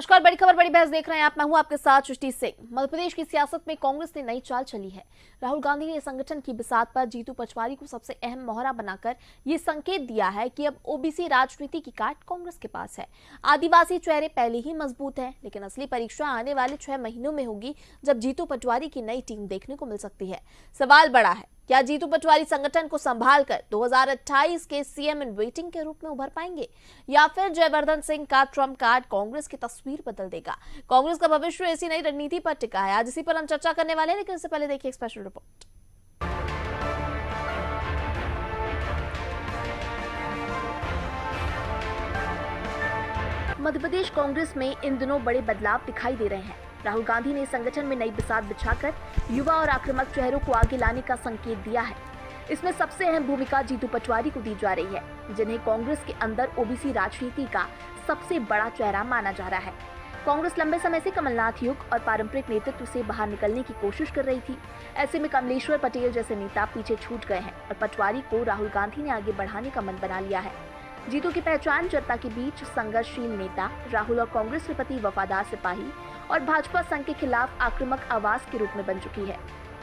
नमस्कार, बड़ी खबर बड़ी बहस देख रहे हैं आप। मैं हूं आपके साथ सृष्टि सिंह। मध्य प्रदेश की सियासत में कांग्रेस ने नई चाल चली है। राहुल गांधी ने संगठन की बिसात पर जीतू पटवारी को सबसे अहम मोहरा बनाकर ये संकेत दिया है कि अब ओबीसी राजनीति की काट कांग्रेस के पास है। आदिवासी चेहरे पहले ही मजबूत हैं, लेकिन असली परीक्षा आने वाले 6 महीनों में होगी, जब जीतू पटवारी की नई टीम देखने को मिल सकती है। सवाल बड़ा है, क्या जीतू पटवारी संगठन को संभालकर 2028 के सीएम इन वेटिंग के रूप में उभर पाएंगे, या फिर जयवर्धन सिंह का ट्रम्प कार्ड कांग्रेस की तस्वीर बदल देगा। कांग्रेस का भविष्य ऐसी नई रणनीति पर टिका है। आज इसी पर हम चर्चा करने वाले हैं, लेकिन इससे पहले देखिए एक स्पेशल रिपोर्ट। मध्य प्रदेश कांग्रेस में इन दिनों बड़े बदलाव दिखाई दे रहे हैं। राहुल गांधी ने संगठन में नई बिसात बिछाकर युवा और आक्रामक चेहरों को आगे लाने का संकेत दिया है। इसमें सबसे अहम भूमिका जीतू पटवारी को दी जा रही है, जिन्हें कांग्रेस के अंदर ओबीसी राजनीति का सबसे बड़ा चेहरा माना जा रहा है। कांग्रेस लंबे समय से कमलनाथ युग और पारंपरिक नेतृत्व से बाहर निकलने की कोशिश कर रही थी। ऐसे में कमलेश्वर पटेल जैसे नेता पीछे छूट गए हैं और पटवारी को राहुल गांधी ने आगे बढ़ाने का मन बना लिया है। जीतू की पहचान जनता के बीच संघर्षशील नेता, राहुल और कांग्रेस के प्रति वफादार सिपाही और भाजपा संघ के खिलाफ आक्रामक आवाज के रूप में बन चुकी है।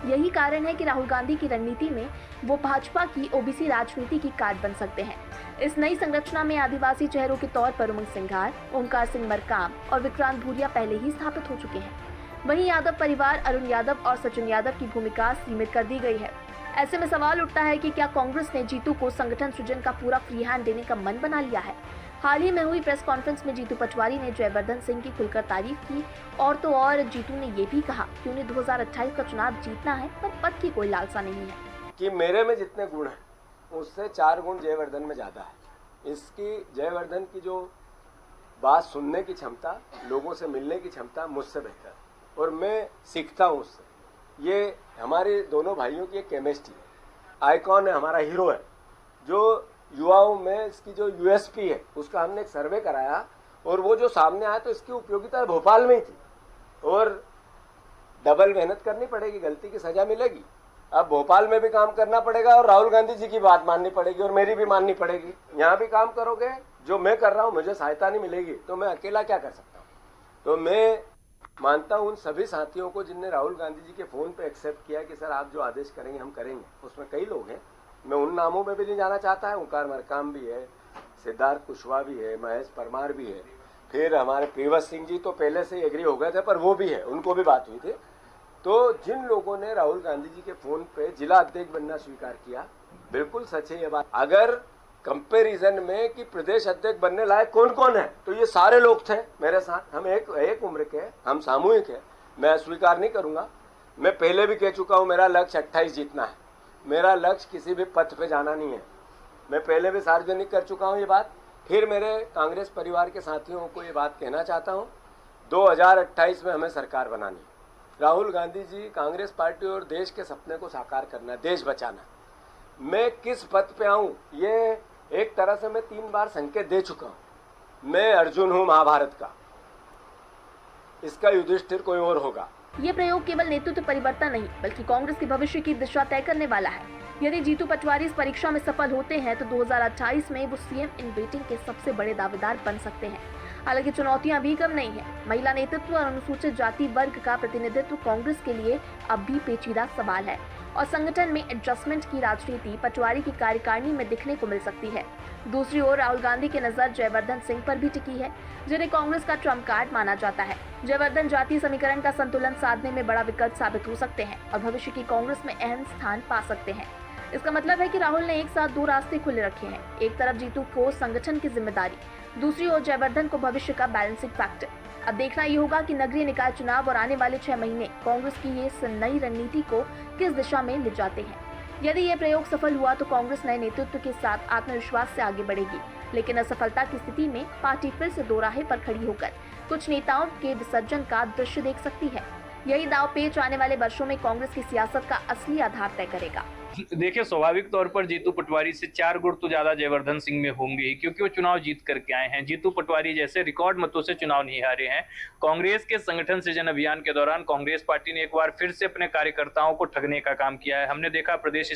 यही कारण है कि राहुल गांधी की रणनीति में वो भाजपा की ओबीसी राजनीति की काट बन सकते हैं। इस नई संरचना में आदिवासी चेहरों के तौर पर उमंग सिंघार, ओंकार सिंह मरकाम और विक्रांत भूरिया पहले ही स्थापित हो चुके हैं। वहीं यादव परिवार, अरुण यादव और सचिन यादव की भूमिका सीमित कर दी गई है। ऐसे में सवाल उठता है कि क्या कांग्रेस ने जीतू को संगठन सृजन का पूरा फ्री हैंड देने का मन बना लिया है। हाल ही में हुई प्रेस कॉन्फ्रेंस में जीतू पटवारी ने जयवर्धन सिंह की खुलकर तारीफ की, और तो और जीतू ने ये भी कहा कि उन्हें 2028 का चुनाव जीतना है, पर पद की कोई लालसा नहीं है। कि मेरे में जितने गुण हैं उससे 4 गुण जयवर्धन में ज्यादा है। इसकी जयवर्धन की जो बात सुनने की क्षमता, लोगों से मिलने की क्षमता मुझसे बेहतर है और मैं सीखता हूँ उससे। ये हमारे दोनों भाइयों की एक केमिस्ट्री है। आइकॉन है, हमारा हीरो है। जो युवाओं में इसकी जो यूएसपी है उसका हमने एक सर्वे कराया और वो जो सामने आया तो इसकी उपयोगिता भोपाल में ही थी। और डबल मेहनत करनी पड़ेगी, गलती की सजा मिलेगी। अब भोपाल में भी काम करना पड़ेगा और राहुल गांधी जी की बात माननी पड़ेगी और मेरी भी माननी पड़ेगी। यहाँ भी काम करोगे, जो मैं कर रहा हूँ मुझे सहायता नहीं मिलेगी तो मैं अकेला क्या कर सकता हूँ। तो मैं मानता हूँ उन सभी साथियों को जिनने राहुल गांधी जी के फोन पे एक्सेप्ट किया कि सर आप जो आदेश करेंगे हम करेंगे। उसमें कई लोग हैं, मैं उन नामों में भी नहीं जाना चाहता है। ओंकार मरकाम भी है, सिद्धार्थ कुशवाहा भी है, महेश परमार भी है, फिर हमारे प्रियव्रत सिंह जी तो पहले से एग्री हो गए थे पर वो भी है, उनको भी बात हुई थी। तो जिन लोगों ने राहुल गांधी जी के फोन पे जिला अध्यक्ष बनना स्वीकार किया, बिल्कुल सच है ये बात। अगर कंपैरिजन में कि प्रदेश अध्यक्ष बनने लायक कौन कौन है तो ये सारे लोग थे मेरे साथ। हम एक उम्र के, हम सामूहिक है। मैं स्वीकार नहीं करूंगा। मैं पहले भी कह चुका हूं मेरा लक्ष्य 28 जीतना है। मेरा लक्ष्य किसी भी पथ पे जाना नहीं है। मैं पहले भी सार्वजनिक कर चुका हूं ये बात। फिर मेरे कांग्रेस परिवार के साथियों को ये बात कहना चाहता हूं, 2028 में हमें सरकार बनानी है। राहुल गांधी जी, कांग्रेस पार्टी और देश के सपने को साकार करना है, देश बचाना। मैं किस पथ पे आऊं ये एक तरह से मैं 3 बार संकेत दे चुका हूं। मैं अर्जुन हूं महाभारत का, इसका युधिष्ठिर कोई और होगा। ये प्रयोग केवल नेतृत्व परिवर्तन नहीं, बल्कि कांग्रेस के भविष्य की दिशा तय करने वाला है। यदि जीतू पटवारी इस परीक्षा में सफल होते हैं तो 2028 में वो सीएम इन वेटिंग के सबसे बड़े दावेदार बन सकते हैं। हालांकि चुनौतियां भी कम नहीं है। महिला नेतृत्व और अनुसूचित जाति वर्ग का प्रतिनिधित्व कांग्रेस के लिए अब भी पेचीदा सवाल है, और संगठन में एडजस्टमेंट की राजनीति पटवारी की कार्यकारिणी में दिखने को मिल सकती है। दूसरी ओर राहुल गांधी की नजर जयवर्धन सिंह पर भी टिकी है, जिन्हें कांग्रेस का ट्रम्प कार्ड माना जाता है। जयवर्धन जातीय समीकरण का संतुलन साधने में बड़ा विकल्प साबित हो सकते हैं और भविष्य की कांग्रेस में अहम स्थान पा सकते हैं। इसका मतलब है कि राहुल ने एक साथ 2 रास्ते खुले रखे हैं। एक तरफ जीतू को संगठन की जिम्मेदारी, दूसरी ओर जयवर्धन को भविष्य का बैलेंसिंग फैक्टर। अब देखना ये होगा कि नगरीय निकाय चुनाव और आने वाले 6 महीने कांग्रेस की ये नई रणनीति को किस दिशा में ले जाते हैं। यदि ये प्रयोग सफल हुआ तो कांग्रेस नए नेतृत्व के साथ आत्मविश्वास से आगे बढ़ेगी, लेकिन असफलता की स्थिति में पार्टी फिर से दोराहे पर खड़ी होकर कुछ नेताओं के विसर्जन का दृश्य देख सकती है। यही दांव पेच आने वाले वर्षों में कांग्रेस की सियासत का असली आधार तय करेगा। देखिए, स्वाभाविक तौर पर जीतू पटवारी से 4 गुण तो ज्यादा जयवर्धन सिंह में होंगे ही, क्योंकि वो चुनाव जीत करके आए हैं। जीतू पटवारी जैसे रिकॉर्ड मतों से चुनाव नहीं हारे हैं। कांग्रेस के संगठन सृजन अभियान के दौरान कांग्रेस पार्टी ने एक बार फिर से अपने कार्यकर्ताओं को ठगने का काम किया है। हमने देखा प्रदेश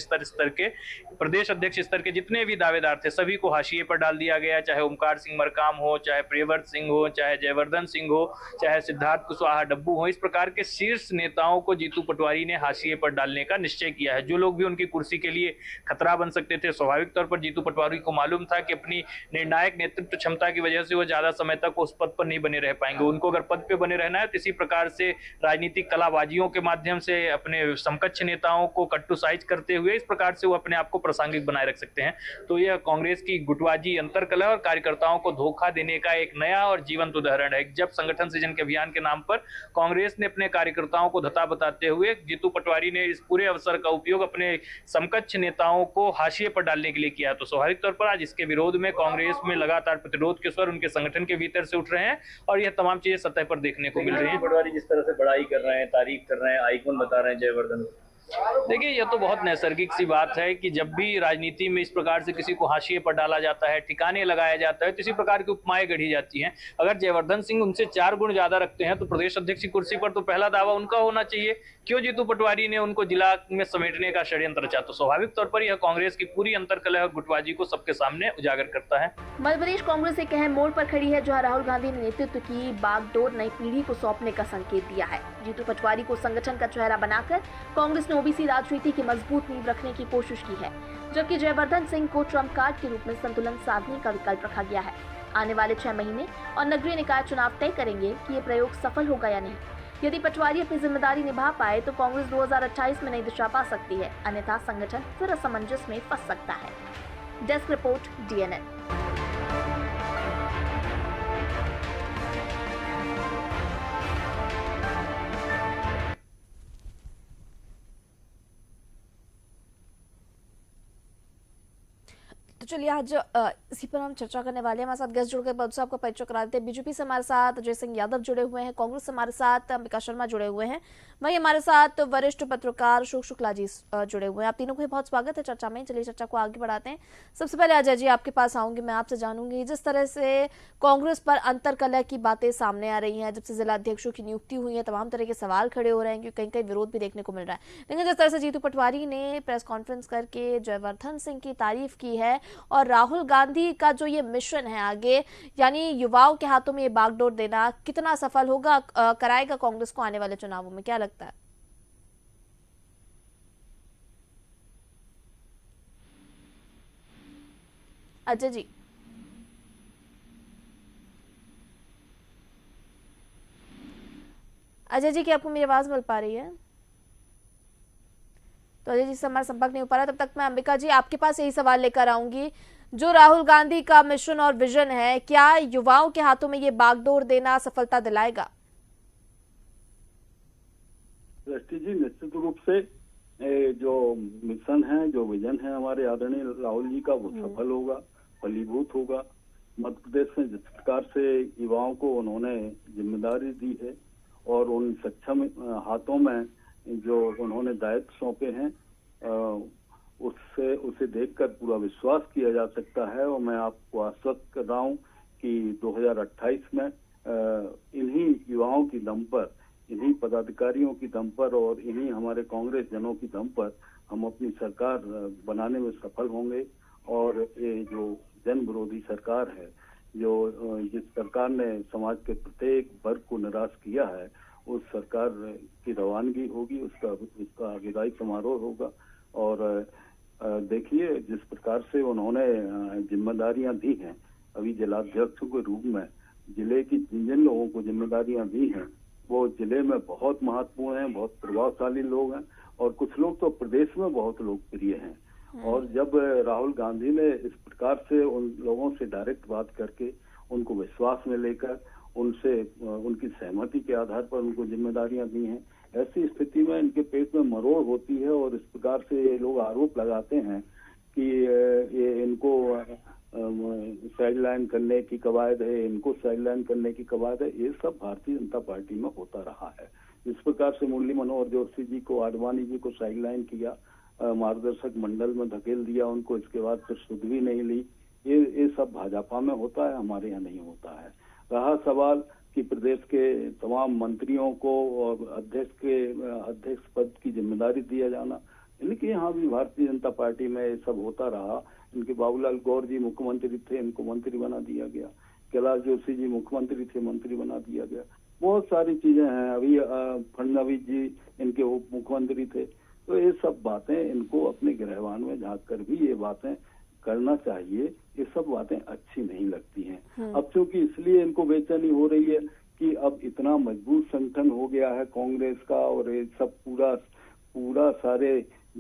अध्यक्ष स्तर के जितने भी दावेदार थे सभी को हाशिए पर डाल दिया गया, चाहे ओमकार सिंह मरकाम हो, चाहे प्रियव्रत सिंह हो, चाहे जयवर्धन सिंह हो, चाहे सिद्धार्थ कुशवाहा डब्बू हो। इस प्रकार के शीर्ष नेताओं को जीतू पटवारी ने हाशिए पर डालने का निश्चय किया है। जो लोग भी उनकी कुर्सी के लिए खतरा बन सकते थे, स्वाभाविक तौर पर जीतू पटवारी को मालूम था कि अपनी निर्णायक नेतृत्व क्षमता की वजह से वो ज्यादा समय तक उस पद पर नहीं बने रह पाएंगे। उनको अगर पद पे बने रहना है तो इसी प्रकार से राजनीतिक कलाबाजियों के माध्यम से अपने समकक्ष नेताओं को कट्टू साइज करते हुए इस प्रकार से वो अपने आप को प्रासंगिक बनाए रख सकते हैं। तो यह कांग्रेस की गुटबाजी, अंतरकलह और कार्यकर्ताओं को धोखा देने का एक नया और जीवंत उदाहरण है। जब संगठन सृजन के अभियान के नाम पर कांग्रेस ने अपने कार्यकर्ताओं को धता बताते हुए जीतू पटवारी ने इस पूरे अवसर का उपयोग अपने समकक्ष नेताओं को हाशिए पर डालने के लिए किया, तो स्वाभाविक तौर पर आज इसके विरोध में कांग्रेस में लगातार प्रतिरोध के स्वर उनके संगठन के भीतर से उठ रहे हैं और यह तमाम चीजें सतह पर देखने को मिल रही हैं। पटवारी जिस तरह से बड़ाई कर रहे हैं, तारीफ कर रहे हैं, आइकॉन बता रहे हैं जयवर्धन। देखिए, यह तो बहुत नैसर्गिक सी बात है कि जब भी राजनीति में इस प्रकार से किसी को हाशिए पर डाला जाता है, ठिकाने लगाया जाता है, तो इसी प्रकार की उपमाएं गढ़ी जाती हैं। अगर जयवर्धन सिंह उनसे 4 गुण ज्यादा रखते हैं तो प्रदेश अध्यक्ष की कुर्सी पर तो पहला दावा उनका होना चाहिए। क्यों जीतू पटवारी ने उनको जिला में समेटने का षड्यंत्र रचा? तो स्वाभाविक तौर पर यह कांग्रेस की पूरी अंतरकलह और गुटबाजी को सबके सामने उजागर करता है। मध्य प्रदेश कांग्रेस एक अहम मोड़ पर खड़ी है, जहां राहुल गांधी ने नेतृत्व की बागडोर नई पीढ़ी को सौंपने का संकेत दिया है। जीतू पटवारी को संगठन का चेहरा बनाकर कांग्रेस ने ओबीसी राजनीति की मजबूत नींव रखने की कोशिश की है, जबकि जयवर्धन सिंह को ट्रम्प कार्ड के रूप में संतुलन साधने का विकल्प रखा गया है। आने वाले 6 महीने और नगरीय निकाय चुनाव तय करेंगे कि ये प्रयोग सफल होगा या नहीं। यदि पटवारी अपनी जिम्मेदारी निभा पाए तो कांग्रेस 2028 में नई दिशा पा सकती है, अन्यथा संगठन फिर असमंजस में फंस सकता है। Desk report, DNN। तो चलिए आज इसी पर हम चर्चा करने वाले हैं। हमारे साथ गेस्ट जुड़ गए, बहुत से आपका परिचय करा देते हैं। बीजेपी से हमारे साथ अजय सिंह यादव जुड़े हुए हैं, कांग्रेस से हमारे साथ अंबिका शर्मा जुड़े हुए हैं, वहीं हमारे साथ वरिष्ठ पत्रकार अशोक शुक्ला जी जुड़े हुए हैं। आप तीनों को बहुत स्वागत है चर्चा में। चलिए चर्चा को आगे बढ़ाते हैं। सबसे पहले अजय जी आपके पास आऊंगी, मैं आपसे जानूंगी जिस तरह से कांग्रेस पर अंतरकलह की बातें सामने आ रही हैं, जब से जिला अध्यक्षों की नियुक्ति हुई है तमाम तरह के सवाल खड़े हो रहे हैं, क्योंकि कहीं कहीं विरोध भी देखने को मिल रहा है। लेकिन जिस तरह से जीतू पटवारी ने प्रेस कॉन्फ्रेंस करके जयवर्धन सिंह की तारीफ की है और राहुल गांधी का जो ये मिशन है आगे, यानी युवाओं के हाथों में ये बागडोर देना, कितना सफल होगा, कराएगा कांग्रेस को आने वाले चुनावों में, क्या लगता है? अजय जी। अजय जी, क्या आपको मेरी आवाज मिल पा रही है? तो अजय जी से हमारा संपर्क नहीं हो पा रहा। तब तक मैं अंबिका जी आपके पास यही सवाल लेकर आऊंगी, जो राहुल गांधी का मिशन और विजन है, क्या युवाओं के हाथों में ये बागडोर देना सफलता दिलाएगा? दृष्टि जी, निश्चित रूप से जो मिशन है, जो विजन है हमारे आदरणीय राहुल जी का, वो सफल होगा, फलीभूत होगा। मध्य प्रदेश में जिस प्रकार से युवाओं को उन्होंने जिम्मेदारी दी है और उन सक्षम हाथों में जो उन्होंने दायित्व सौंपे हैं, उसे देखकर पूरा विश्वास किया जा सकता है। और मैं आपको आश्वस्त कर रहा हूँ कि 2028 में इन्हीं युवाओं की दम पर, इन्हीं पदाधिकारियों की दम पर और इन्हीं हमारे कांग्रेस जनों की दम पर हम अपनी सरकार बनाने में सफल होंगे। और ये जो जन विरोधी सरकार है, जो जिस सरकार ने समाज के प्रत्येक वर्ग को निराश किया है, उस सरकार की रवानगी होगी, उसका विदाई समारोह होगा। और देखिए जिस प्रकार से उन्होंने जिम्मेदारियां दी हैं, अभी जिलाध्यक्षों के रूप में जिले की जिन लोगों को जिम्मेदारियां दी हैं वो जिले में बहुत महत्वपूर्ण हैं, बहुत प्रभावशाली लोग हैं और कुछ लोग तो प्रदेश में बहुत लोकप्रिय हैं। और जब राहुल गांधी ने इस प्रकार से उन लोगों से डायरेक्ट बात करके उनको विश्वास में लेकर उनसे उनकी सहमति के आधार पर उनको जिम्मेदारियां दी हैं, ऐसी स्थिति में इनके पेट में मरोड़ होती है और इस प्रकार से ये लोग आरोप लगाते हैं कि ये इनको साइडलाइन करने की कवायद है, इनको साइडलाइन करने की कवायद है। ये सब भारतीय जनता पार्टी में होता रहा है। इस प्रकार से मुरली मनोहर जोशी जी को, आडवाणी जी को साइडलाइन किया, मार्गदर्शक मंडल में धकेल दिया उनको, इसके बाद फिर सुध भी नहीं ली। ये सब भाजपा में होता है, हमारे यहाँ नहीं होता है। रहा सवाल कि प्रदेश के तमाम मंत्रियों को और अध्यक्ष पद की जिम्मेदारी दिया जाना, इनके यहाँ भी भारतीय जनता पार्टी में ये सब होता रहा। इनके बाबूलाल गौर जी मुख्यमंत्री थे, इनको मंत्री बना दिया गया। कैलाश जोशी जी मुख्यमंत्री थे, मंत्री बना दिया गया। बहुत सारी चीजें हैं। अभी फडणवीस जी इनके उप मुख्यमंत्री थे। तो ये सब बातें इनको अपने गृहवान में झांक कर भी ये बातें करना चाहिए। ये सब बातें अच्छी नहीं लगती हैं। अब चूंकि इसलिए इनको बेचैनी हो रही है कि अब इतना मजबूत संगठन हो गया है कांग्रेस का, और ये सब पूरा सारे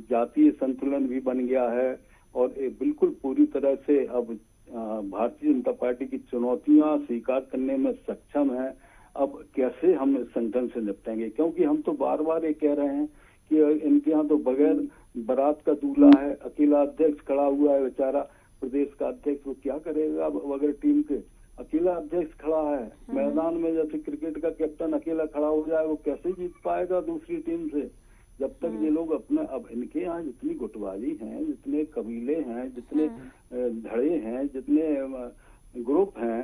जातीय संतुलन भी बन गया है, और ये बिल्कुल पूरी तरह से अब भारतीय जनता पार्टी की चुनौतियां स्वीकार करने में सक्षम है। अब कैसे हम इस संगठन से निपटेंगे, क्योंकि हम तो बार बार ये कह रहे हैं कि इनके यहाँ तो बगैर बारात का दूल्हा है, अकेला अध्यक्ष खड़ा हुआ है बेचारा प्रदेश का अध्यक्ष। वो क्या करेगा बगैर टीम के? अकेला अध्यक्ष खड़ा है मैदान में, जैसे क्रिकेट का कैप्टन अकेला खड़ा हो जाए, वो कैसे जीत पाएगा दूसरी टीम से? जब तक ये लोग अपने, अब इनके यहाँ जितनी गुटबाजी हैं, जितने कबीले हैं, जितने धड़े हैं, जितने ग्रुप हैं,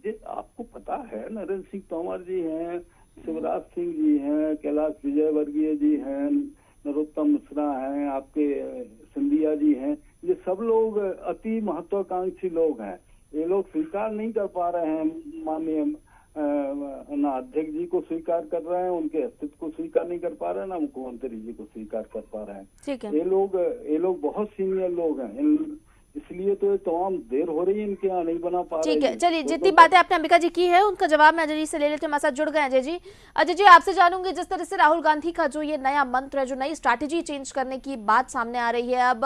ये आपको पता है। नरेंद्र सिंह तोमर जी हैं, शिवराज सिंह जी हैं, कैलाश विजयवर्गीय जी हैं, नरोत्तम मिश्रा हैं, आपके सिंधिया जी हैं। ये सब लोग अति महत्वाकांक्षी लोग हैं। ये लोग स्वीकार नहीं कर पा रहे हैं, माननीय ना अध्यक्ष जी को स्वीकार कर रहे हैं, उनके अस्तित्व को स्वीकार नहीं कर पा रहे हैं, ना मुख्यमंत्री जी को स्वीकार कर पा रहे हैं। ठीक है। ये लोग बहुत सीनियर लोग हैं, इसलिए तो तमाम देर हो रही है इनके यहाँ नहीं बना पा रहे। ठीक है, चलिए जितनी बातें आपने अंबिका जी की है उनका जवाब मैं अजय जी से ले लेते हैं। हमारे साथ जुड़ गए अजय जी। अजय जी, आपसे जानूंगी, जिस तरह से राहुल गांधी का जो ये नया मंत्र है, जो नई स्ट्रैटेजी चेंज करने की बात सामने आ रही है अब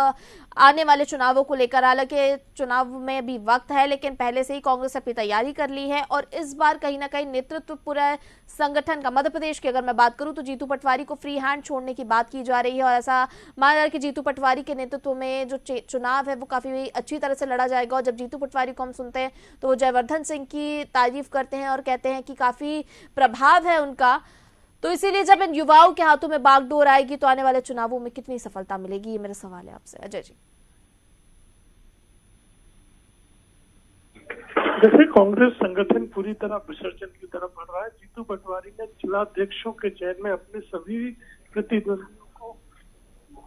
आने वाले चुनावों को लेकर, हालांकि चुनाव में भी वक्त है, लेकिन पहले से ही कांग्रेस अपनी तैयारी कर ली है, और इस बार कहीं ना कहीं नेतृत्व पूरा संगठन का, मध्य प्रदेश की अगर मैं बात करूं तो जीतू पटवारी को फ्री हैंड छोड़ने की बात की जा रही है, और ऐसा माना जा रहा है कि जीतू पटवारी के नेतृत्व में जो चुनाव है वो काफी अच्छी तरह से लड़ा जाएगा। और जब जीतू पटवारी को हम सुनते हैं तो वो जयवर्धन सिंह की तारीफ करते हैं और कहते हैं कि काफी प्रभाव है उनका। तो इसीलिए जब इन युवाओं के हाथों में बागडोर आएगी तो आने वाले चुनावों में कितनी सफलता मिलेगी, ये मेरा सवाल है आपसे अजय जी। जैसे कांग्रेस संगठन पूरी तरह विसर्जन की तरफ बढ़ रहा है, जीतू पटवारी ने जिला अध्यक्षों के चयन में अपने सभी प्रतिद्वंदियों को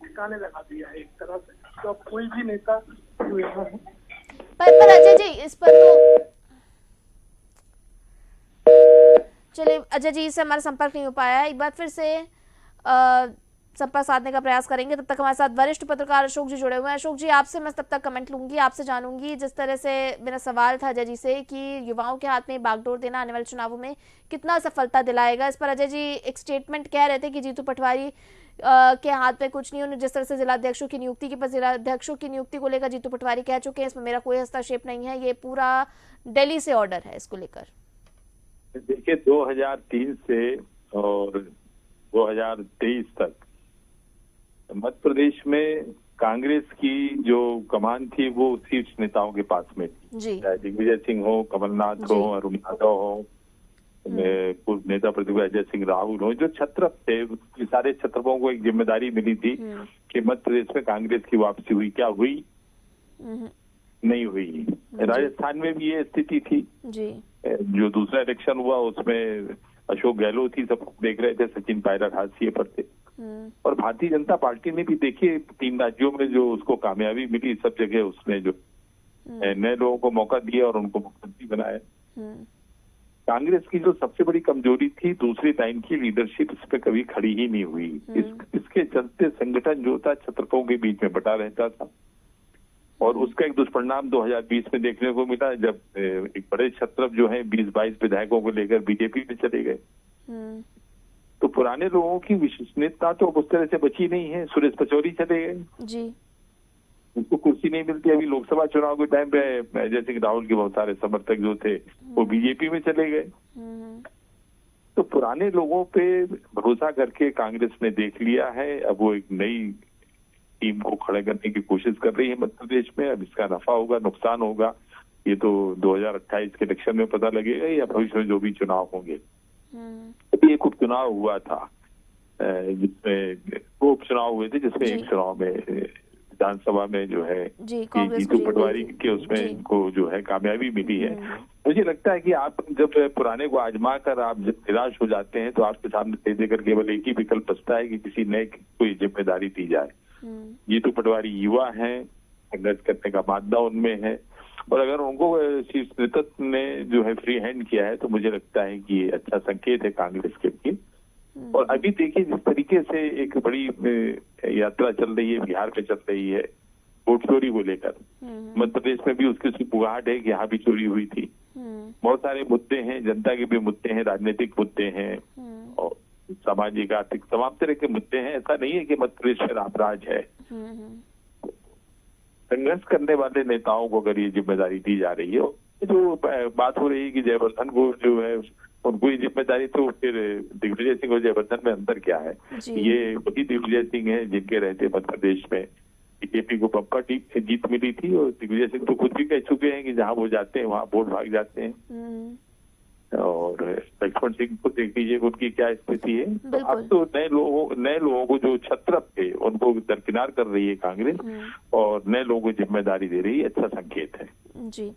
ठिकाने लगा दिया है एक तरह से। तो अब कोई भी नेता जो यहाँ है पर अजय जी इस पर तो चलिए, अजय जी से हमारा संपर्क नहीं हो पाया है, एक बार फिर से संपर्क साधने का प्रयास करेंगे। तब तक हमारे साथ वरिष्ठ पत्रकार अशोक जी जुड़े हुए हैं। अशोक जी, आपसे मैं तब तक कमेंट लूंगी, आपसे जानूंगी, जिस तरह से मेरा सवाल था अजय जी से कि युवाओं के हाथ में बागडोर देना आने वाले चुनावों में कितना सफलता दिलाएगा, इस पर अजय जी एक स्टेटमेंट कह रहे थे कि जीतू पटवारी के हाथ में कुछ नहीं। उन्हें जिस तरह से जिलाध्यक्षों की नियुक्ति के पास, जिलाध्यक्षों की नियुक्ति को लेकर जीतू पटवारी कह चुके हैं इसमें मेरा कोई हस्तक्षेप नहीं है, ये पूरा दिल्ली से ऑर्डर है इसको लेकर। देखिए 2003 से और 2023 तक मध्य प्रदेश में कांग्रेस की जो कमान थी वो शीर्ष नेताओं के पास में थी, चाहे दिग्विजय सिंह हो, कमलनाथ हो, अरुण यादव हो, पूर्व नेता प्रतिपक्ष अजय सिंह राहुल हो, जो छत्रप थे, सारे छत्रपों को एक जिम्मेदारी मिली थी कि मध्य प्रदेश में कांग्रेस की वापसी हुई। क्या हुई? नहीं हुई। राजस्थान में भी ये स्थिति थी जी। जो दूसरा इलेक्शन हुआ उसमें अशोक गहलोत ही सब देख रहे थे, सचिन पायलट हाशिए पर थे। और भारतीय जनता पार्टी ने भी देखिए 3 राज्यों में जो उसको कामयाबी मिली, सब जगह उसने जो नए लोगों को मौका दिया और उनको मुख्यमंत्री बनाया। कांग्रेस की जो सबसे बड़ी कमजोरी थी, दूसरी लाइन की लीडरशिप, इस पे कभी खड़ी ही नहीं हुई। इसके चलते संगठन जो था छत्रपों के बीच में बटा रहता था, और उसका एक दुष्परिणाम 2020 में देखने को मिला, जब एक बड़े छत्रप जो हैं 20-22 विधायकों को लेकर बीजेपी में चले गए। तो पुराने लोगों की विश्वसनीयता तो उस तरह से बची नहीं है। सुरेश पचौरी चले गए जी, उनको कुर्सी नहीं मिलती। अभी लोकसभा चुनाव के टाइम पे अजय सिंह राहुल के बहुत सारे समर्थक जो थे वो बीजेपी में चले गए। तो पुराने लोगों पे भरोसा करके कांग्रेस ने देख लिया है, अब वो एक नई टीम को खड़े करने की कोशिश कर रही है मध्य प्रदेश में। अब इसका नफा होगा नुकसान होगा ये तो 2028 के इलेक्शन में पता लगेगा, या भविष्य में जो भी चुनाव होंगे। अभी एक उपचुनाव हुआ था जिसमें दो उपचुनाव हुए थे, जिसमें जी। एक चुनाव में विधानसभा में जो है जी, कि कांग्रेस जीतू को जीत पटवारी मिली थी। के उसमें जी। इनको जो है कामयाबी मिली है। मुझे लगता है कि आप जब पुराने को आजमा कर आप जब निराश हो जाते हैं तो आपके सामने दे देकर केवल एक ही विकल्प बचता है कि किसी नए की कोई जिम्मेदारी दी जाए। जीतू पटवारी युवा हैं, संघर्ष करने का मादा उनमें है, और अगर उनको शीर्ष नेतृत्व ने जो है फ्री हैंड किया है तो मुझे लगता है कि ये अच्छा संकेत है कांग्रेस के लिए। और अभी देखिए जिस तरीके से एक बड़ी यात्रा चल रही है, बिहार पे चल रही है वोट चोरी को लेकर, मध्य प्रदेश में भी उसकी सिपुगाहट है कि यहाँ भी चोरी हुई थी। बहुत सारे मुद्दे हैं, जनता के भी मुद्दे हैं, राजनीतिक मुद्दे हैं और सामाजिक आर्थिक तमाम तरह के मुद्दे हैं। ऐसा नहीं है कि मध्य प्रदेश में रामराज है। संघर्ष करने वाले नेताओं को अगर ये जिम्मेदारी दी जा रही है, जो बात हो रही है कि जयवर्धन को जो है उनको ये जिम्मेदारी, तो फिर दिग्विजय सिंह और जयवर्धन में अंतर क्या है? ये वही दिग्विजय सिंह है जिनके रहते मध्य प्रदेश में बीजेपी को बम्पर जीत मिली थी, और दिग्विजय सिंह तो खुद भी कह चुके हैं कि जहां वो जाते हैं वहां वोट भाग जाते हैं। और लक्ष्मण सिंह को देख लीजिए उनकी क्या स्थिति है। तो अब तो नए लोगों को जो छत्रप थे उनको दरकिनार कर रही है कांग्रेस, और नए लोगों को जिम्मेदारी दे रही है, अच्छा संकेत है। जी,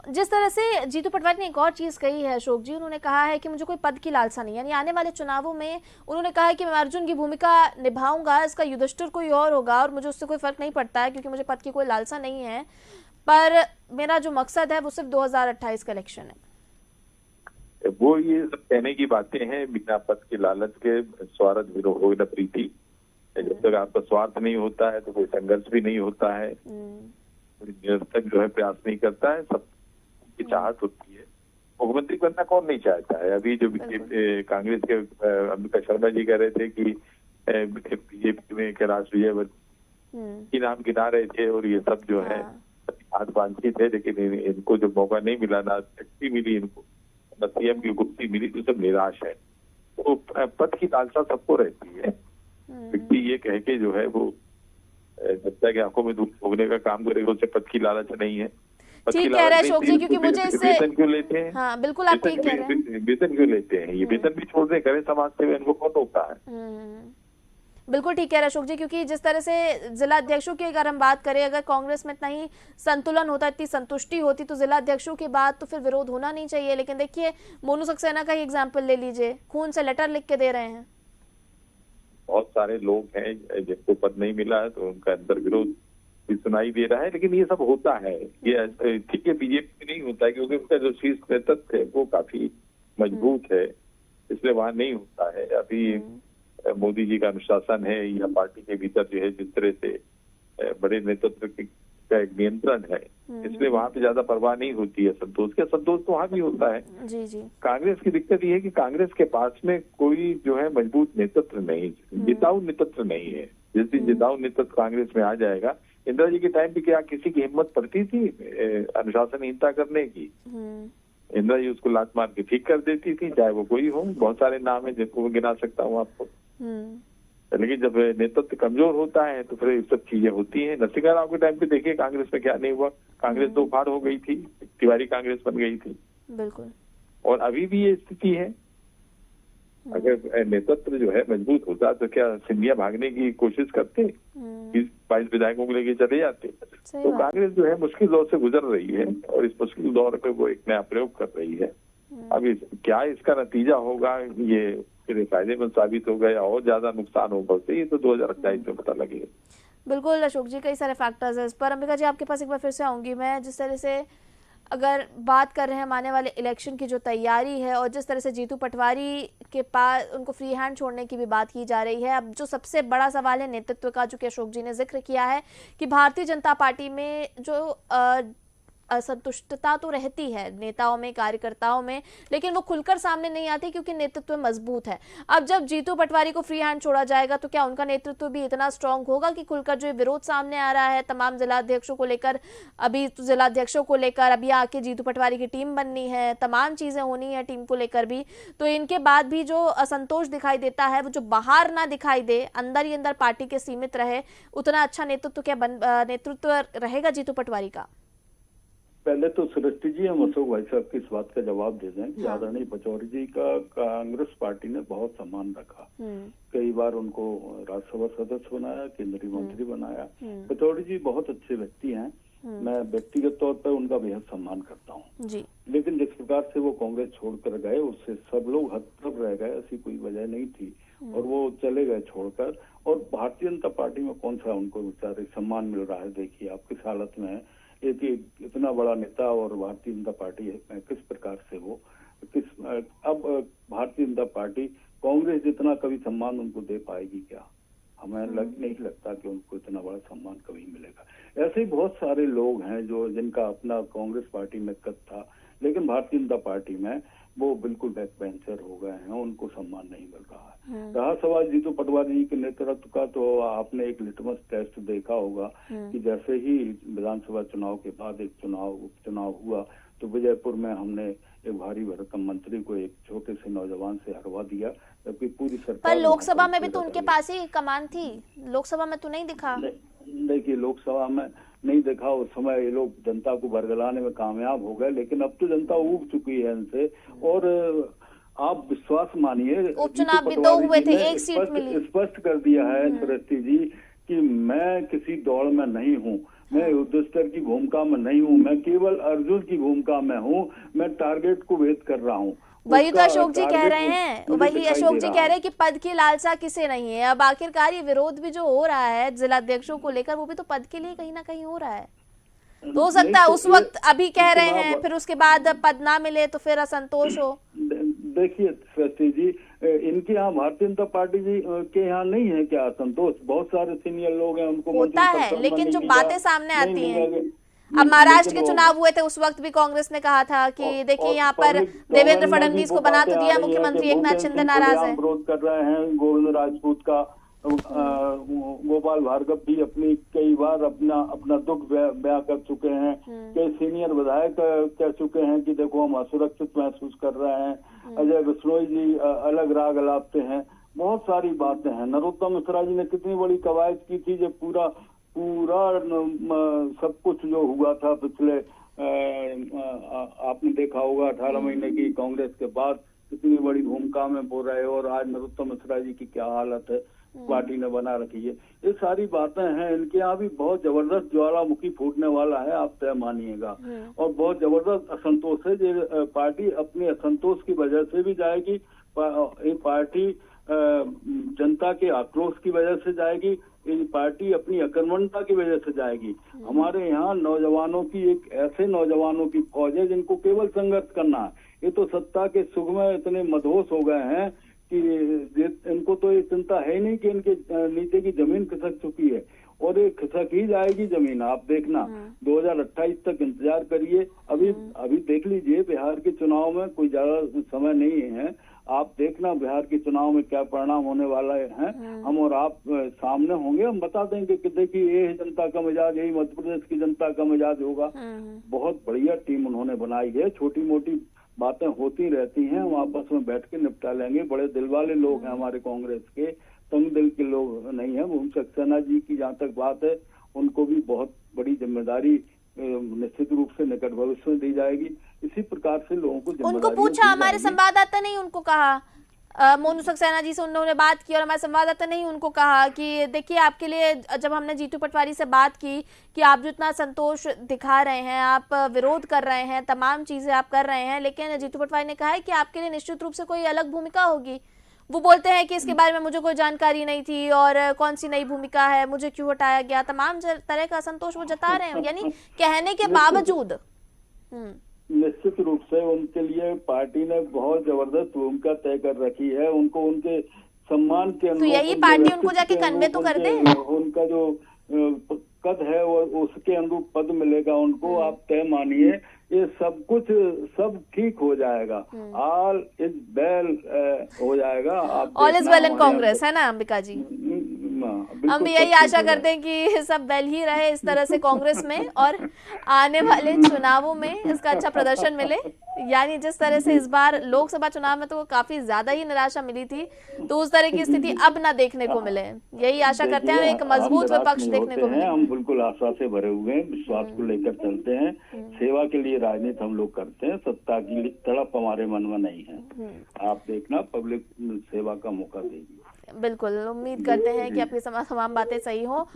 जिस तरह से जीतू पटवारी ने एक और चीज कही है अशोक जी, उन्होंने कहा है कि मुझे कोई पद की लालसा नहीं है, यानी आने वाले चुनावों में उन्होंने कहा है कि मैं अर्जुन की भूमिका निभाऊंगा, इसका युधिष्ठिर कोई और होगा और मुझे उससे कोई फर्क नहीं पड़ता है क्योंकि मुझे पद की कोई लालसा नहीं है, पर मेरा जो मकसद है वो सिर्फ 2028 का इलेक्शन है। वो ये सब कहने की बातें हैं, बिना पद के लालच के स्वार्थ विरोध हो न प्रीति। जब तक आपका स्वार्थ नहीं होता है तो कोई संघर्ष भी नहीं होता है, निरंतर जो है प्रयास नहीं करता है, सबकी चाहत होती है। मुख्यमंत्री बनना कौन नहीं चाहता है? अभी जो कांग्रेस के अंबिका शर्मा जी कह रहे थे कि बीजेपी में कैलाश विजयवर्गीय की नाम गिना रहे थे, और ये सब जो है वांछित है, लेकिन इनको जो मौका नहीं मिला, ना शक्ति मिली इनको, ना सीएम की कुर्सी मिली, तो सब निराश है। तो पद की लालसा सबको रहती है। व्यक्ति ये कह के जो है वो जनता की आंखों में धूप झोंकने का काम करेगा, उससे पद की लालच नहीं है। ठीक कह रहे हैं अशोक जी, क्योंकि मुझे इससे वेतन क्यों लेते हैं? हाँ बिल्कुल, आप ठीक कह रहे हैं। वेतन क्यों लेते हैं? ये वेतन भी छोड़ दे, करे समाज सेवा, इनको कौन रोकता है? बिल्कुल ठीक कह रहे हैं अशोक जी, क्योंकि जिस तरह से जिला अध्यक्षों की अगर हम बात करें, अगर कांग्रेस में इतना ही संतुलन होता, इतनी संतुष्टि होती, तो जिला अध्यक्षों के बाद तो फिर विरोध होना नहीं चाहिए। लेकिन देखिए मोनू सक्सेना का ही एग्जाम्पल ले लीजिए, खून से लेटर लिख के दे रहे हैं। बहुत सारे लोग हैं जिनको पद नहीं मिला है तो उनका अंदर विरोध भी सुनाई दे रहा है, लेकिन ये सब होता है। ये ठीक है, बीजेपी में नहीं होता है क्योंकि उसका जो शीर्ष नेतृत्व है वो काफी मजबूत है, इसलिए वहां नहीं होता है। अभी मोदी जी का अनुशासन है या पार्टी के भीतर जो है जिस तरह से बड़े नेतृत्व का एक नियंत्रण है, इसलिए वहां पे ज्यादा परवाह नहीं होती है संतोष के। संतोष तो वहां भी होता है। जी। कांग्रेस की दिक्कत ये है कि कांग्रेस के पास में कोई जो है मजबूत नेतृत्व नहीं, जिताऊ नेतृत्व नहीं है। जिस दिन जिताऊ नेतृत्व कांग्रेस में आ जाएगा, इंदिरा जी के टाइम पे क्या किसी की हिम्मत पड़ती थी अनुशासनहीनता करने की? इंदिरा जी उसको लात मार के ठीक कर देती थी, चाहे वो कोई हो। बहुत सारे नाम है जिनको मैं गिना सकता हूँ आपको। लेकिन जब नेतृत्व कमजोर होता है तो फिर सब चीजें होती हैं। नरसिंह राव के टाइम पे देखिए कांग्रेस में क्या नहीं हुआ, कांग्रेस दो फाड़ हो गई थी, तिवारी कांग्रेस बन गई थी। बिल्कुल। और अभी भी ये स्थिति है। अगर नेतृत्व जो है मजबूत होता तो क्या सिंधिया भागने की कोशिश करते? 20-22 विधायकों को लेके चले जाते। तो कांग्रेस जो है मुश्किल दौर से गुजर रही है, और इस मुश्किल दौर पे वो एक नया प्रयोग कर रही है। अब क्या इसका नतीजा होगा, ये फायदेमंद साबित होगा या और ज्यादा नुकसान होगा, उससे ये तो 2028 में पता लगेगा। बिल्कुल अशोक जी, कई सारे फैक्टर्स है इस पर। अंबिका जी आपके पास एक बार फिर से आऊंगी मैं। जिस तरह से अगर बात कर रहे हैं हम आने वाले इलेक्शन की जो तैयारी है, और जिस तरह से जीतू पटवारी के पास उनको फ्री हैंड छोड़ने की भी बात की जा रही है, अब जो सबसे बड़ा सवाल है नेतृत्व का, जो कि अशोक जी ने जिक्र किया है कि भारतीय जनता पार्टी में जो असंतुष्टता तो रहती है नेताओं में, कार्यकर्ताओं में, लेकिन वो खुलकर सामने नहीं आती क्योंकि नेतृत्व मजबूत है। अब जब जीतू पटवारी को फ्री हैंड छोड़ा जाएगा तो क्या उनका नेतृत्व भी इतना स्ट्रांग होगा कि खुलकर जो विरोध सामने आ रहा है तमाम जिला अध्यक्षों को लेकर, अभी तो जिला अध्यक्षों को लेकर अभी आके जीतू पटवारी की टीम बननी है, तमाम चीजें होनी है टीम को लेकर भी, तो इनके बाद भी जो असंतोष दिखाई देता है वो जो बाहर ना दिखाई दे, अंदर ही अंदर पार्टी के सीमित रहे, उतना अच्छा नेतृत्व क्या नेतृत्व रहेगा जीतू पटवारी का? पहले तो सृष्टि जी हम अशोक भाई साहब की इस बात का जवाब दे दें कि आदरणीय पचौरी जी का कांग्रेस पार्टी ने बहुत सम्मान रखा। कई बार उनको राज्यसभा सदस्य बनाया, केंद्रीय मंत्री बनाया। पचौरी जी बहुत अच्छे व्यक्ति हैं, मैं व्यक्तिगत तौर पर उनका बेहद सम्मान करता हूँ जी। लेकिन जिस प्रकार से वो कांग्रेस छोड़कर गए उससे सब लोग हतप्रभ रह गए, ऐसी कोई वजह नहीं थी और वो चले गए छोड़कर। और भारतीय जनता पार्टी में कौन सा उनको बेचारे सम्मान मिल रहा है? देखिए आप किस हालत में है, एक इतना बड़ा नेता और भारतीय जनता पार्टी किस प्रकार से हो अब भारतीय जनता पार्टी कांग्रेस जितना कभी सम्मान उनको दे पाएगी क्या? हमें नहीं लगता कि उनको इतना बड़ा सम्मान कभी मिलेगा। ऐसे ही बहुत सारे लोग हैं जो जिनका अपना कांग्रेस पार्टी में कद था, लेकिन भारतीय जनता पार्टी में वो बिल्कुल बैक बेंचर हो गए हैं, उनको सम्मान नहीं मिल रहा है। रहा सवाल जीतू पटवारी जी के नेतृत्व का, तो आपने एक लिटमस टेस्ट देखा होगा कि जैसे ही विधानसभा चुनाव के बाद एक उपचुनाव हुआ तो विजयपुर में हमने एक भारी भरकम मंत्री को एक छोटे से नौजवान से हरवा दिया, जबकि पूरी सरकार। पर लोकसभा में भी तो उनके पास ही कमान थी, लोकसभा में तो नहीं दिखा। देखिए लोकसभा में नहीं देखा, उस समय ये लोग जनता को बरगलाने में कामयाब हो गए, लेकिन अब तो जनता ऊब चुकी है इनसे। और आप विश्वास मानिए उपचुनाव भी 2 हुए थे, 1 सीट मिली। स्पष्ट कर दिया है सृष्टि जी कि मैं किसी दौड़ में नहीं हूँ, मैं युद्धस्तर की भूमिका में नहीं हूँ, मैं केवल अर्जुन की भूमिका में हूँ, मैं टारगेट को भेद कर रहा हूँ। वही तो अशोक जी कह रहे हैं, वही अशोक जी कह रहे हैं कि पद की लालसा किसे नहीं है। अब आखिरकार ये विरोध भी जो हो रहा है जिलाध्यक्षों को लेकर, वो भी तो पद के लिए कहीं ना कहीं हो रहा है। तो हो सकता है उस वक्त अभी कह रहे हैं, फिर उसके बाद पद ना मिले तो फिर असंतोष हो। देखिए सृष्टि जी, इनके यहाँ भारतीय जनता पार्टी जी के यहाँ नहीं है क्या असंतोष? बहुत सारे सीनियर लोग हैं, उनको होता है, लेकिन जो बातें सामने आती हैं, अब महाराष्ट्र के चुनाव हुए थे उस वक्त भी कांग्रेस ने कहा था कि देखिए यहाँ पर देवेंद्र फडणवीस को बना तो दिया, मुख्यमंत्री एकनाथ शिंदे नाराज है। विरोध कर रहे हैं गोविंद राजपूत का, गोपाल भार्गव भी अपनी कई बार अपना दुख बयां कर चुके हैं, कई सीनियर विधायक कह चुके हैं कि देखो हम असुरक्षित महसूस कर रहे हैं। अजय बिश्नोई जी अलग राग अलापते हैं, बहुत सारी बातें हैं। नरोत्तम मिश्रा जी ने कितनी बड़ी कवायद की थी, जब पूरा सब कुछ जो हुआ था पिछले आपने देखा होगा 18 महीने की कांग्रेस के बाद कितनी बड़ी भूमिका में बोल रहे, और आज नरोत्तम मिश्रा जी की क्या हालत है, पार्टी ने बना रखी है। ये सारी बातें हैं, इनके यहाँ भी बहुत जबरदस्त ज्वालामुखी फूटने वाला है, आप तय मानिएगा। और बहुत जबरदस्त असंतोष है, जो पार्टी अपने असंतोष की वजह से भी जाएगी, ये पार्टी जनता के आक्रोश की वजह से जाएगी, ये पार्टी अपनी अकर्मण्यता की वजह से जाएगी। हमारे यहाँ नौजवानों की एक ऐसे नौजवानों की फौज है जिनको केवल संघर्ष करना है। ये तो सत्ता के सुख में इतने मदहोश हो गए हैं कि इनको तो ये चिंता है नहीं कि इनके नीचे की जमीन खिसक चुकी है, और ये खिसक ही जाएगी जमीन, आप देखना। 2028 तक इंतजार करिए। अभी देख लीजिए बिहार के चुनाव में कोई ज्यादा समय नहीं है, आप देखना बिहार के चुनाव में क्या परिणाम होने वाला है। हम और आप सामने होंगे, हम बता देंगे कि देखिए ये जनता का मिजाज, यही मध्य प्रदेश की जनता का मिजाज होगा। बहुत बढ़िया टीम उन्होंने बनाई है, छोटी मोटी बातें होती रहती हैं, हम आपस में बैठ के निपटा लेंगे। बड़े दिल वाले लोग हैं हमारे कांग्रेस के, तंग दिल के लोग नहीं है। भूमि सक्सेना जी की जहाँ तक बात है, उनको भी बहुत बड़ी जिम्मेदारी निश्चित रूप से निकट भविष्य में दी जाएगी। इसी प्रकार से लोगों को उनको पूछा, हमारे संवाददाता नहीं उनको कहा, मोनू सक्सेना जी से उन्होंने बात की और हमारे संवाददाता नहीं उनको कहा कि देखिए आपके लिए, जब हमने जीतू पटवारी से बात की कि आप जो इतना संतोष दिखा रहे हैं, आप विरोध कर रहे हैं, तमाम चीजें आप कर रहे हैं, लेकिन जीतू पटवारी ने कहा है कि आपके लिए निश्चित रूप से कोई अलग भूमिका होगी। वो बोलते हैं कि इसके बारे में मुझे कोई जानकारी नहीं थी और कौन सी नई भूमिका है, मुझे क्यों हटाया गया, तमाम तरह का असंतोष वो जता रहे हैं, यानी कहने के बावजूद। निश्चित रूप से उनके लिए पार्टी ने बहुत जबरदस्त भूमिका तय कर रखी है। उनको उनके सम्मान के तो यही पार्टी उनको जाके कन्वे तो कर दे, उनका जो कद है वो उसके अनुरूप पद मिलेगा उनको, आप तय मानिए। ये सब ठीक हो जाएगा, ऑल इज वेल हो जाएगा। All is well in Congress, है ना अंबिका जी? बिल्कुल हम भी यही सब आशा ठीक हो करते हैं कि सब वेल ही रहे इस तरह से कांग्रेस में और आने वाले चुनावों में इसका अच्छा प्रदर्शन मिले। यानी जिस तरह से इस बार लोकसभा चुनाव में तो काफी ज्यादा ही निराशा मिली थी, तो उस तरह की स्थिति अब ना देखने को मिले, यही आशा करते हैं। एक मजबूत विपक्ष देखने को मिले। हम बिल्कुल आशा से भरे हुए हैं, विश्वास को लेकर चलते हैं। सेवा के लिए राजनीति हम लोग करते हैं, सत्ता की तड़प हमारे मन में नहीं है। आप देखना, पब्लिक सेवा का मौका देगी। बिल्कुल, उम्मीद करते हैं कि आपकी तमाम बातें सही हो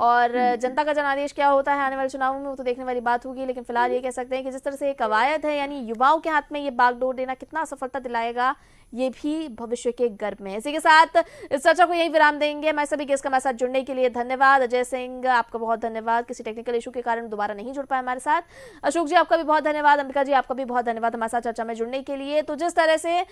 और जनता का जनादेश क्या होता है आने वाले चुनावों में वो तो देखने वाली बात होगी। लेकिन फिलहाल ये कह सकते हैं कि जिस तरह से ये कवायद है, यानी युवाओं के हाथ में ये बागडोर देना कितना सफलता दिलाएगा, ये भी भविष्य के गर्भ में। इसी के साथ इस चर्चा को यही विराम देंगे। मैं सभी गेस्ट का हमारे साथ जुड़ने के लिए धन्यवाद। अजय सिंह, आपका बहुत धन्यवाद, किसी टेक्निकल इशू के कारण दोबारा नहीं जुड़ पाए हमारे साथ। अशोक जी, आपका भी बहुत धन्यवाद। अंबिका जी, आपका भी बहुत धन्यवाद हमारे साथ चर्चा में जुड़ने के लिए। तो जिस तरह से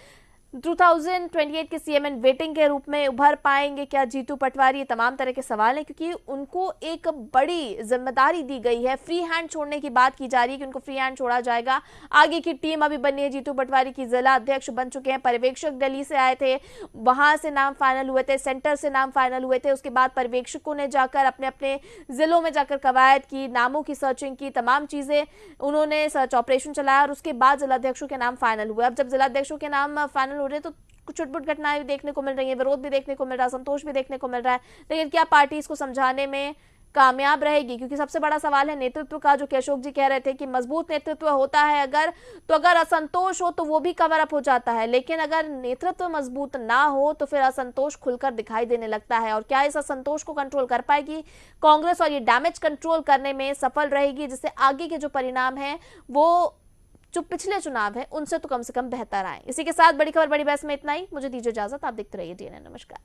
2028 के सीएम इन वेटिंग के रूप में उभर पाएंगे क्या जीतू पटवारी, ये तमाम तरह के सवाल हैं, क्योंकि उनको एक बड़ी जिम्मेदारी दी गई है। फ्री हैंड छोड़ने की बात की जा रही है कि उनको फ्री हैंड छोड़ा जाएगा। आगे की टीम अभी बनी है। जीतू पटवारी की जिला अध्यक्ष बन चुके हैं। पर्यवेक्षक दिल्ली से आए थे, वहां से नाम फाइनल हुए थे, सेंटर से नाम फाइनल हुए थे। उसके बाद पर्यवेक्षकों ने जाकर अपने अपने जिलों में जाकर कवायद की, नामों की सर्चिंग की, तमाम चीजें उन्होंने सर्च ऑपरेशन चलाया और उसके बाद जिलाध्यक्षों के नाम फाइनल हुए। अब जब जिलाध्यक्षों के नाम फाइनल हो रहे हैं तो कुछ छुटपुट घटनाएं भी देखने को मिल रही है, विरोध भी देखने को मिल रहा है, संतोष भी देखने को मिल रहा है। लेकिन क्या पार्टी इसको समझाने में कामयाब रहेगी? क्योंकि सबसे बड़ा सवाल है नेतृत्व का, जो कि अशोक जी कह रहे थे कि मजबूत नेतृत्व होता है अगर असंतोष हो तो वो भी कवर अप हो जाता है, लेकिन अगर नेतृत्व मजबूत ना हो तो फिर असंतोष खुलकर दिखाई देने लगता है। और क्या इस असंतोष को कंट्रोल कर पाएगी कांग्रेस और ये डैमेज कंट्रोल करने में सफल रहेगी, जिससे आगे के जो परिणाम है वो जो पिछले चुनाव है उनसे तो कम से कम बेहतर आए। इसी के साथ बड़ी खबर बड़ी बहस में इतना ही। मुझे दीजिए इजाजत, आप देखते रहिए DNN। नमस्कार।